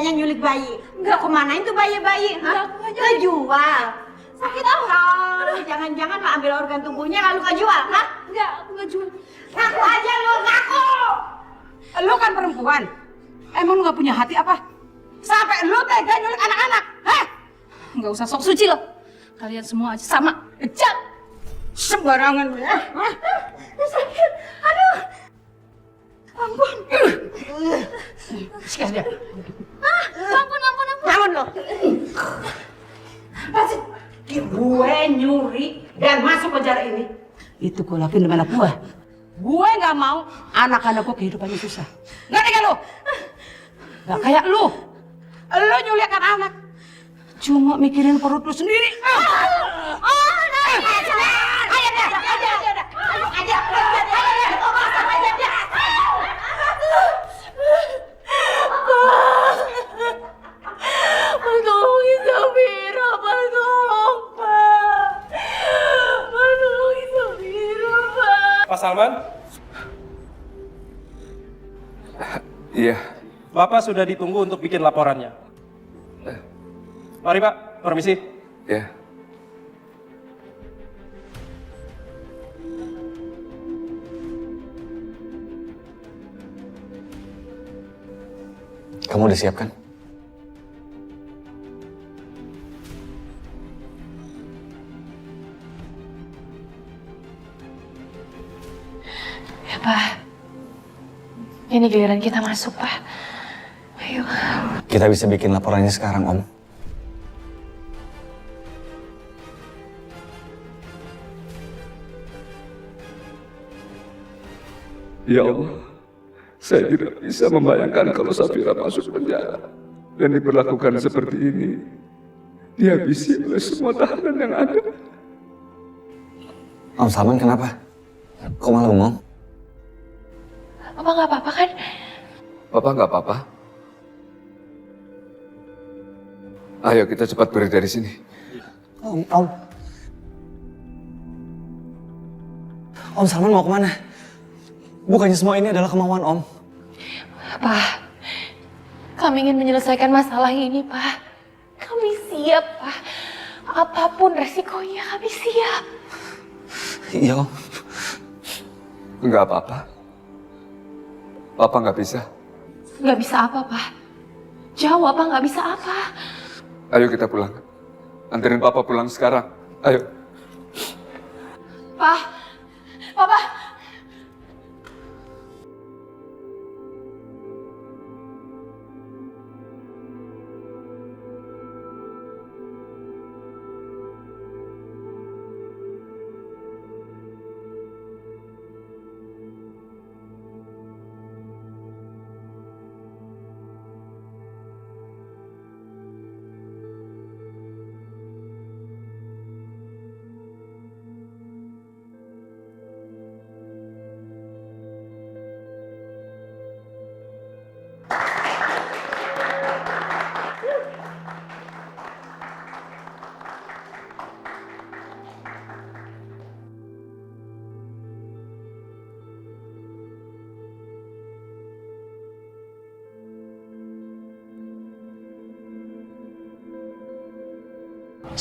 kerjanya nyulik bayi. Enggak. Lo kemanain tuh bayi-bayi? Enggak, aku nggak nyulik. Lo jual. Sakit apa? Jangan-jangan lo ambil organ tubuhnya lalu kau jual, hah? Enggak, aku nggak jual. Ngaku aja lo, ngaku! Lo kan perempuan. Emang lo gak punya hati apa? Sampai lo tega nyulik anak-anak, hah? Nggak usah sok suci lo. Kalian semua aja sama. Kejam. Sembarangan lo ya. Hah? Sakit. Aduh. Ampun. Sikas dia. Ampun. Bangun lo! Pasti gue nyuri dan masuk penjara ini. Itu gue lakuin dengan anak gue. Gue gak mau anak-anak gue kehidupannya susah. Ngerti gak lo? Gak kayak lo. Lo nyulik anak. Cuma mikirin perut lo sendiri. Tolongin Safira, Pak. Tolong, Pak. Tolongin Safira, Pak. Pak Salman? Iya. Bapak sudah ditunggu untuk bikin laporannya. Mari Pak, permisi. Ya. Kamu udah siap kan? Ya, Pak. Ini giliran kita masuk, Pak. Ayo. Kita bisa bikin laporannya sekarang, Om. Ya Allah, saya tidak bisa membayangkan kalau Safira masuk penjara dan diperlakukan seperti ini. Dihabisi oleh semua tahanan yang ada. Om Salman kenapa? Kok malah bengong? Papa nggak apa-apa kan? Papa nggak apa-apa. Ayo kita cepat pergi dari sini. Om Salman mau kemana? Bukannya semua ini adalah kemauan Om. Pak, kami ingin menyelesaikan masalah ini, Pak. Kami siap, Pak. Apapun resikonya, kami siap. Iya Om. Nggak apa-apa. Papa nggak bisa. Nggak bisa apa, Pak? Jawab, Pak, nggak bisa apa? Ayo kita pulang. Anterin Papa pulang sekarang. Ayo. Pak, Papa.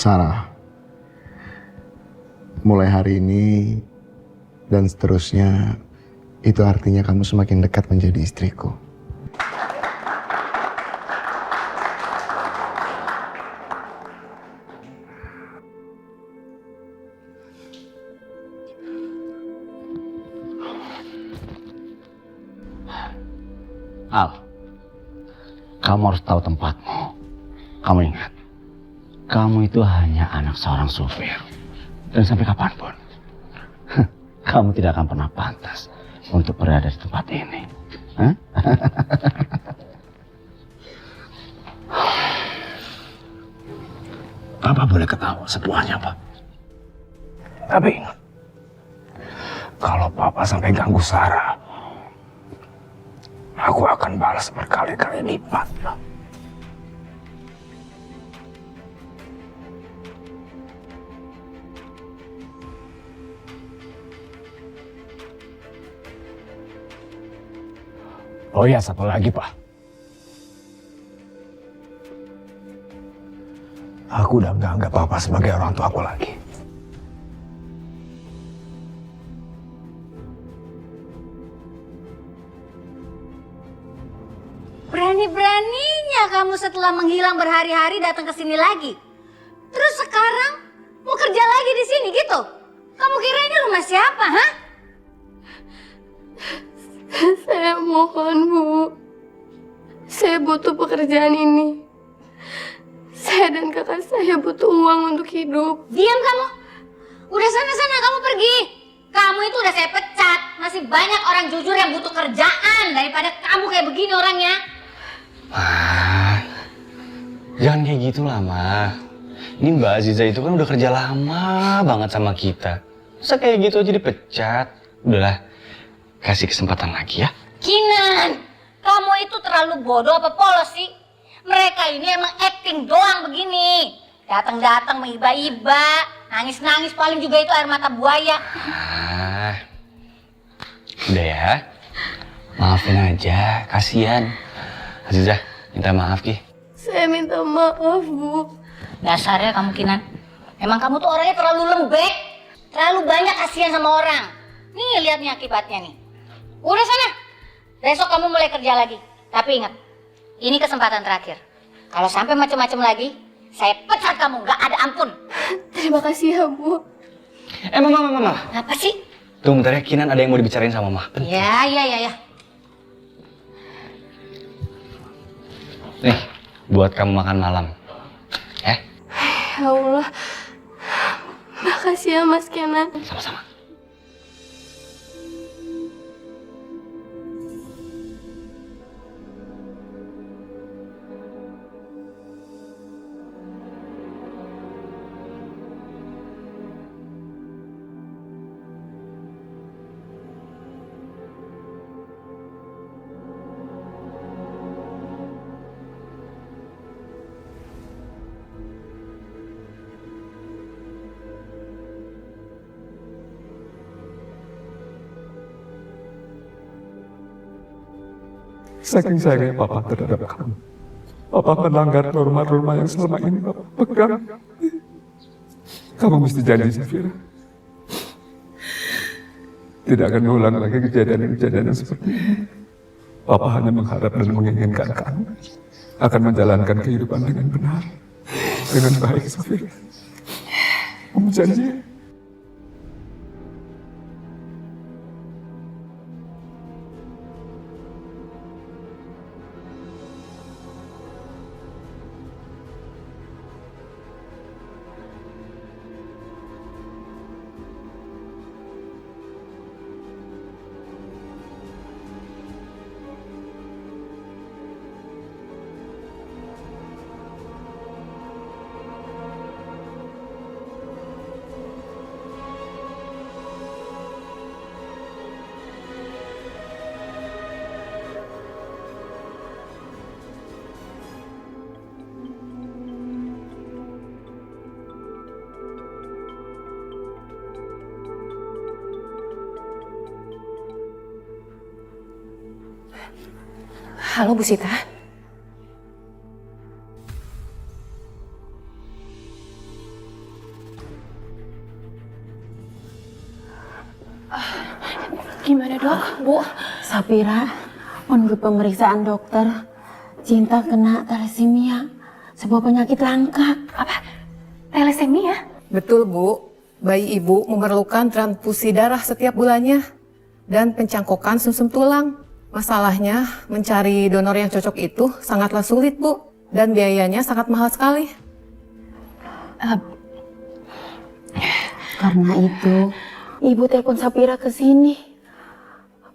Sarah, mulai hari ini dan seterusnya, itu artinya kamu semakin dekat menjadi istriku. Al, kamu harus tahu tempatmu. Kamu ingat, kamu itu hanya anak seorang supir. Dan sampai kapanpun, kamu tidak akan pernah pantas untuk berada di tempat ini. Hah? Papa boleh ketawa semuanya, Pak. Tapi ingat, kalau Papa sampai ganggu Sarah, aku akan balas berkali-kali lipat, Pak. Oh ya, satu lagi, Pak. Aku udah nggak anggap papa sebagai orang tua aku lagi. Berani-beraninya kamu setelah menghilang berhari-hari datang ke sini lagi. Terus sekarang mau kerja lagi di sini gitu? Kamu kira ini rumah siapa, hah? Saya mohon, Bu. Saya butuh pekerjaan ini. Saya dan kakak saya butuh uang untuk hidup. Diam kamu. Udah sana-sana kamu pergi. Kamu itu udah saya pecat. Masih banyak orang jujur yang butuh kerjaan daripada kamu kayak begini orangnya. Ma, jangan kayak gitu lah, Ma. Ini Mbak Aziza itu kan udah kerja lama banget sama kita. Masa kayak gitu aja dipecat? Udahlah, kasih kesempatan lagi ya. Kinan, kamu itu terlalu bodoh apa polos sih? Mereka ini emang acting doang begini. Datang-datang mengiba-iba, nangis-nangis paling juga itu air mata buaya. Ah, udah ya, maafin aja, kasihan. Aziza, minta maaf Ki. Saya minta maaf, Bu. Dasarnya kamu Kinan, emang kamu tuh orangnya terlalu lembek, terlalu banyak kasihan sama orang. Nih lihat nih akibatnya nih. Udah sana, besok kamu mulai kerja lagi. Tapi ingat, ini kesempatan terakhir. Kalau sampai macam-macam lagi, saya pecat kamu, nggak ada ampun. Terima kasih ya, Bu. Mama. Apa sih? Tunggu bentar ya, Kinan ada yang mau dibicarain sama Mama. Bentar. Ya. Nih, buat kamu makan malam. Ya? Ya Allah. Makasih ya, Mas Kenan. Sama-sama. Saking sayangnya Papa terhadap kamu. Papa melanggar norma-norma yang selama ini Papa pegang. Kamu mesti janji, Safira. Tidak akan mengulang lagi kejadian-kejadian yang seperti ini. Papa hanya mengharap dan menginginkan kamu akan menjalankan kehidupan dengan benar. Dengan baik, Safira. Kamu janji? Halo, Bu Sita. Gimana, Dok? Bu? Safira, menurut pemeriksaan dokter, Cinta kena thalassemia, sebuah penyakit langka. Apa? Thalassemia? Betul, Bu. Bayi ibu memerlukan transfusi darah setiap bulannya dan pencangkokan sumsum tulang. Masalahnya, mencari donor yang cocok itu sangatlah sulit, Bu. Dan biayanya sangat mahal sekali. Karena itu, Ibu telepon Safira ke sini.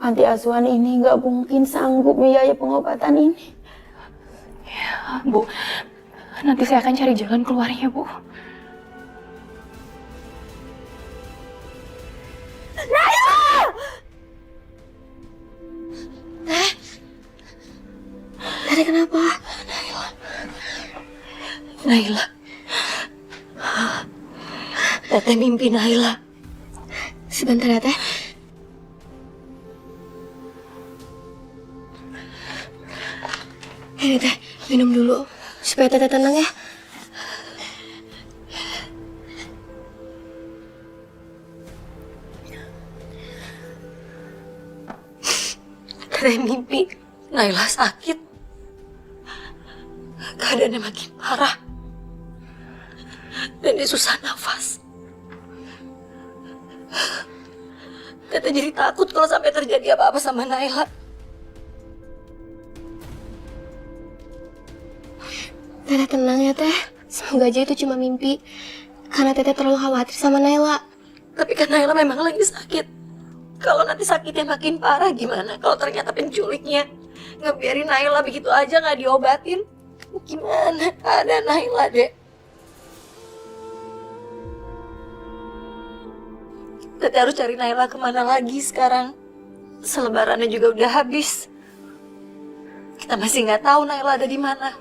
Panti asuhan ini nggak mungkin sanggup biaya pengobatan ini. Ya, Bu. Nanti saya akan cari jalan keluarnya, Bu. Tadi kenapa? Naila. Teteh mimpi Naila. Sebentar ya, Teh. Ini Teh, minum dulu supaya Teteh tenang ya. Teteh mimpi Naila sakit. Keadaannya makin parah. Dan dia susah nafas. Teteh jadi takut kalau sampai terjadi apa-apa sama Naila. Teteh tenang ya Teh. Semoga aja itu cuma mimpi. Karena Teteh terlalu khawatir sama Naila. Tapi kan Naila memang lagi sakit. Kalau nanti sakitnya makin parah gimana? Kalau ternyata penculiknya ngebiarin Naila begitu aja nggak diobatin, gimana ada Naila, Dek? Teteh harus cari Naila kemana lagi sekarang? Selebarannya juga udah habis. Kita masih nggak tahu Naila ada di mana.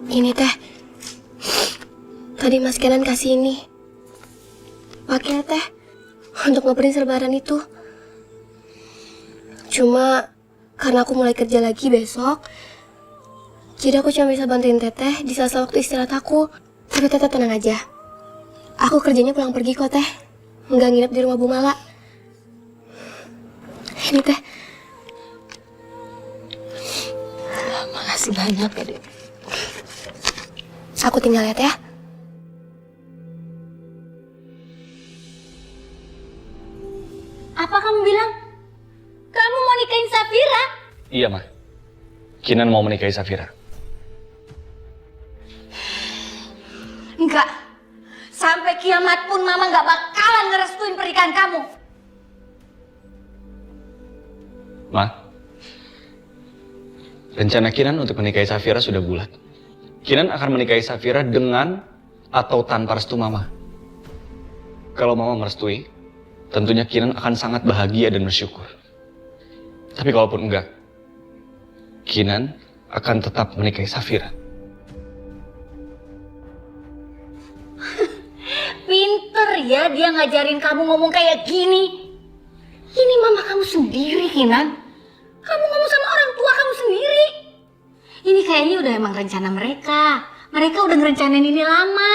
Ini Teh, tadi Mas Kenan kasih ini. Pakai Teh, untuk ngeprint selebaran itu. Cuma karena aku mulai kerja lagi besok, jadi aku cuma bisa bantuin Teteh di sela-sela waktu istirahat aku. Tapi Teteh tenang aja, aku kerjanya pulang pergi kok Teh, nggak nginep di rumah Bu Mala. Ini Teh. Makasih banyak ya Dek. Aku tinggal lihat ya. Apa kamu bilang? Kamu mau nikahin Safira? Iya, Ma. Kinan mau menikahi Safira. Enggak. Sampai kiamat pun Mama nggak bakalan ngerestuin pernikahan kamu. Ma, rencana Kinan untuk menikahi Safira sudah bulat. Kinan akan menikahi Safira dengan atau tanpa restu Mama. Kalau Mama merestui, tentunya Kinan akan sangat bahagia dan bersyukur. Tapi kalaupun enggak, Kinan akan tetap menikahi Safira. Pinter ya dia ngajarin kamu ngomong kayak gini. Ini Mama kamu sendiri, Kinan. Kamu ngomong sama orang tua kamu sendiri. Ini kayaknya udah emang rencana mereka. Mereka udah ngerencanain ini lama.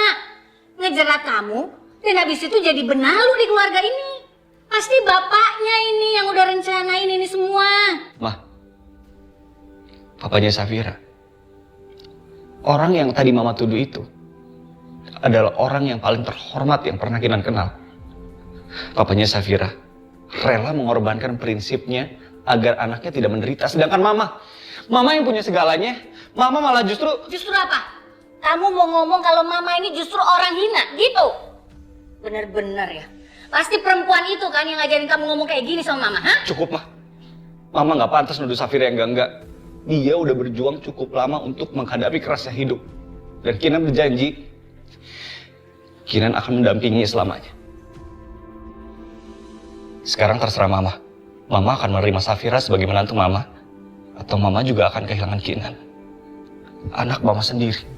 Ngejerat kamu, dan habis itu jadi benalu di keluarga ini. Pasti bapaknya ini yang udah rencanain ini semua. Ma, papanya Safira. Orang yang tadi Mama tuduh itu adalah orang yang paling terhormat yang pernah Kinan kenal. Papanya Safira rela mengorbankan prinsipnya agar anaknya tidak menderita. Sedangkan Mama yang punya segalanya, Mama malah justru... Justru apa? Kamu mau ngomong kalau Mama ini justru orang hina, gitu? Bener-bener ya. Pasti perempuan itu kan yang ngajarin kamu ngomong kayak gini sama Mama, hah? Cukup, Ma. Mama nggak pantas nuduh Safira yang enggak. Dia udah berjuang cukup lama untuk menghadapi kerasnya hidup. Dan Kinan berjanji, Kinan akan mendampinginya selamanya. Sekarang terserah Mama. Mama akan menerima Safira sebagai menantu Mama. Atau Mama juga akan kehilangan Kinan. Anak Mama sendiri.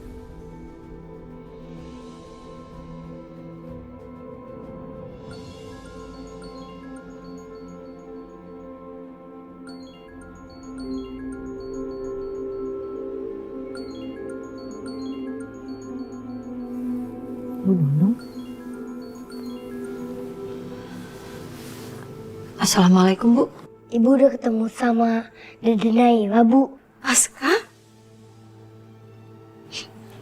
Assalamualaikum, Bu. Ibu udah ketemu sama Dede Naila, Bu. Aska?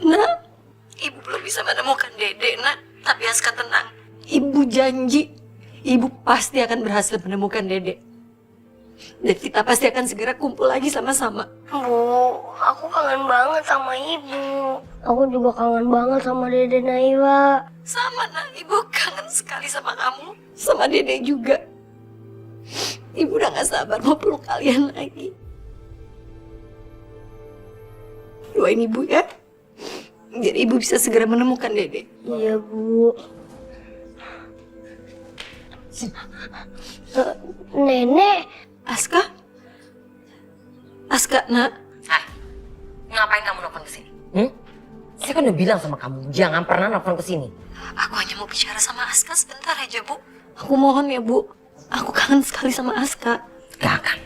Nak, Ibu belum bisa menemukan Dede, Nak. Tapi Aska tenang. Ibu janji, Ibu pasti akan berhasil menemukan Dede. Dan kita pasti akan segera kumpul lagi sama-sama. Bu, aku kangen banget sama Ibu. Aku juga kangen banget sama Dede Naila. Sama, Nak. Ibu kangen sekali sama kamu. Sama Dede juga. Ibu udah gak sabar mau peluk kalian lagi. Doain Ibu ya. Biar Ibu bisa segera menemukan Dede. Iya, Bu. Nenek. Aska? Aska, Nak. Ngapain kamu nelfon kesini? Saya kan udah bilang sama kamu, jangan pernah nelfon kesini. Aku hanya mau bicara sama Aska sebentar aja, Bu. Aku mohon ya, Bu. Aku kangen sekali sama Aska. Gak akan.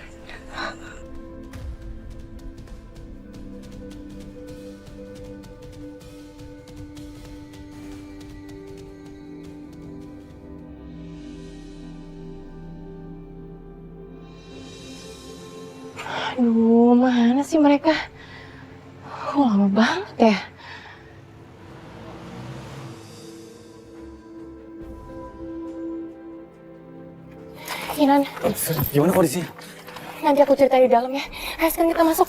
Aduh, mana sih mereka? Lama banget ya. Kinan, Gimana kondisinya? nanti aku cerita di dalam ya. Ayo sekarang kita masuk.